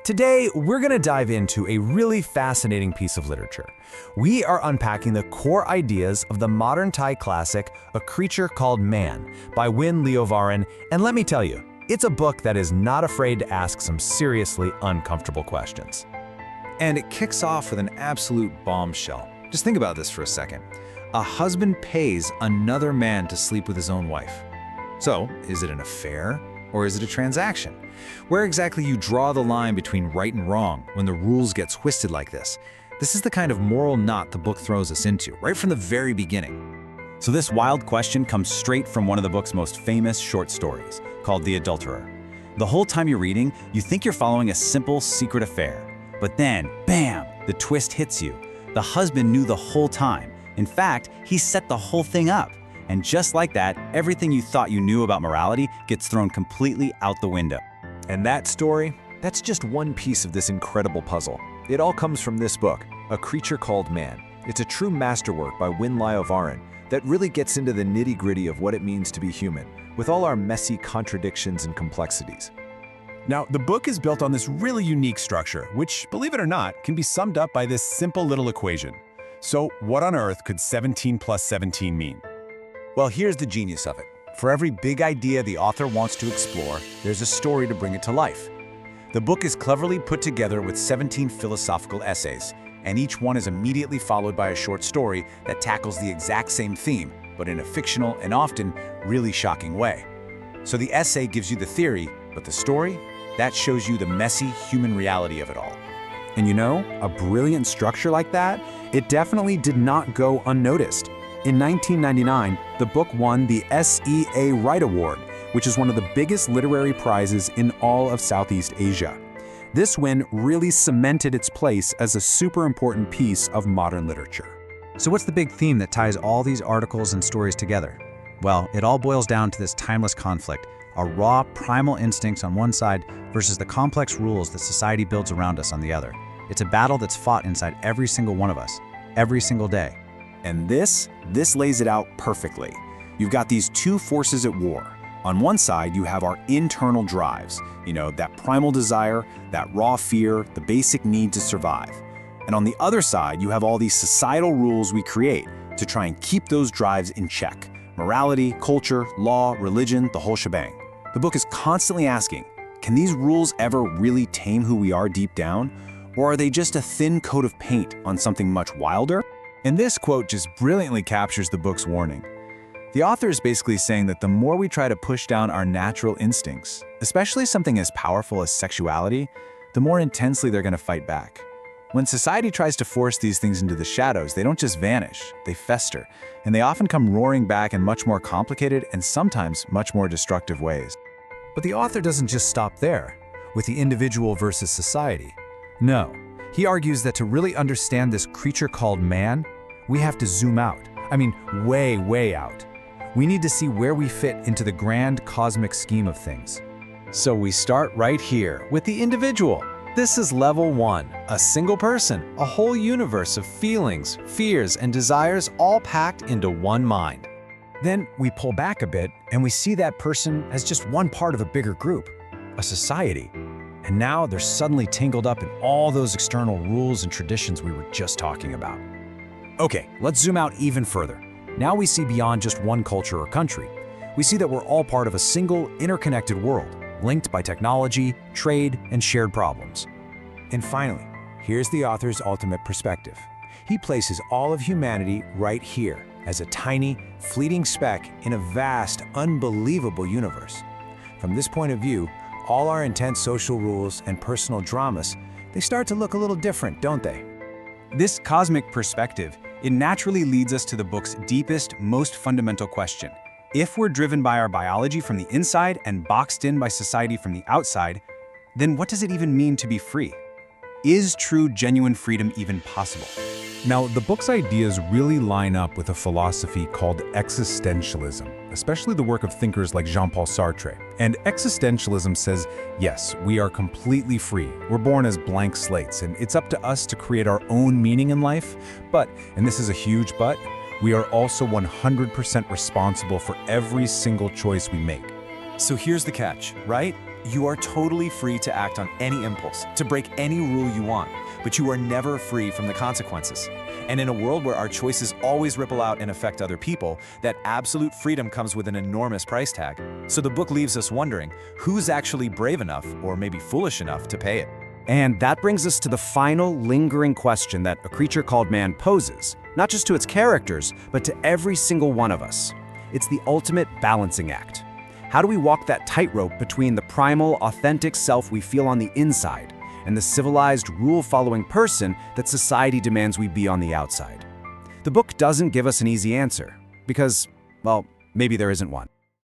Today, we're going to dive into a really fascinating piece of literature. We are unpacking the core ideas of the modern Thai classic, A Creature Called Man, by Win Leovaran, and let me tell you, it's a book that is not afraid to ask some seriously uncomfortable questions. And it kicks off with an absolute bombshell. Just think about this for a second. A husband pays another man to sleep with his own wife. So, is it an affair or is it a transaction? Where exactly you draw the line between right and wrong when the rules get twisted like this? This is the kind of moral knot the book throws us into, right from the very beginning. So this wild question comes straight from one of the book's most famous short stories, called The Adulterer. The whole time you're reading, you think you're following a simple secret affair. But then, bam, the twist hits you. The husband knew the whole time. In fact, he set the whole thing up. And just like that, everything you thought you knew about morality gets thrown completely out the window. And that story, that's just one piece of this incredible puzzle. It all comes from this book, A Creature Called Man. It's a true masterwork by Win Leovaran that really gets into the nitty-gritty of what it means to be human, with all our messy contradictions and complexities. Now, the book is built on this really unique structure, which, believe it or not, can be summed up by this simple little equation. So, what on earth could 17 plus 17 mean? Well, here's the genius of it. For every big idea the author wants to explore, there's a story to bring it to life. The book is cleverly put together with 17 philosophical essays, and each one is immediately followed by a short story that tackles the exact same theme, but in a fictional and often really shocking way. So the essay gives you the theory, but the story, that shows you the messy human reality of it all. And you know, a brilliant structure like that, it definitely did not go unnoticed. In 1999, the book won the SEA Wright Award, which is one of the biggest literary prizes in all of Southeast Asia. This win really cemented its place as a super important piece of modern literature. So what's the big theme that ties all these articles and stories together? Well, it all boils down to this timeless conflict, our raw, primal instincts on one side versus the complex rules that society builds around us on the other. It's a battle that's fought inside every single one of us, every single day. And this lays it out perfectly. You've got these two forces at war. On one side, you have our internal drives, that primal desire, that raw fear, the basic need to survive. And on the other side, you have all these societal rules we create to try and keep those drives in check. Morality, culture, law, religion, the whole shebang. The book is constantly asking, can these rules ever really tame who we are deep down? Or are they just a thin coat of paint on something much wilder? And this quote just brilliantly captures the book's warning. The author is basically saying that the more we try to push down our natural instincts, especially something as powerful as sexuality, the more intensely they're going to fight back. When society tries to force these things into the shadows, they don't just vanish, they fester, and they often come roaring back in much more complicated and sometimes much more destructive ways. But the author doesn't just stop there, with the individual versus society. No, he argues that to really understand this creature called man, we have to zoom out. I mean, way, way out. We need to see where we fit into the grand cosmic scheme of things. So we start right here with the individual. This is level 1, a single person, a whole universe of feelings, fears, and desires all packed into one mind. Then we pull back a bit and we see that person as just one part of a bigger group, a society. And now they're suddenly tangled up in all those external rules and traditions we were just talking about. Okay, let's zoom out even further. Now we see beyond just one culture or country. We see that we're all part of a single, interconnected world, linked by technology, trade, and shared problems. And finally, here's the author's ultimate perspective. He places all of humanity right here as a tiny, fleeting speck in a vast, unbelievable universe. From this point of view, all our intense social rules and personal dramas, they start to look a little different, don't they? This cosmic perspective, it naturally leads us to the book's deepest, most fundamental question. If we're driven by our biology from the inside and boxed in by society from the outside, then what does it even mean to be free? Is true, genuine freedom even possible? Now, the book's ideas really line up with a philosophy called existentialism, especially the work of thinkers like Jean-Paul Sartre. And existentialism says, yes, we are completely free. We're born as blank slates, and it's up to us to create our own meaning in life. But, and this is a huge but, we are also 100% responsible for every single choice we make. So here's the catch, right? You are totally free to act on any impulse, to break any rule you want, but you are never free from the consequences. And in a world where our choices always ripple out and affect other people, that absolute freedom comes with an enormous price tag. So the book leaves us wondering, who's actually brave enough, or maybe foolish enough, to pay it? And that brings us to the final lingering question that A Creature Called Man poses, not just to its characters, but to every single one of us. It's the ultimate balancing act. How do we walk that tightrope between the primal, authentic self we feel on the inside and the civilized, rule-following person that society demands we be on the outside? The book doesn't give us an easy answer, because, well, maybe there isn't one.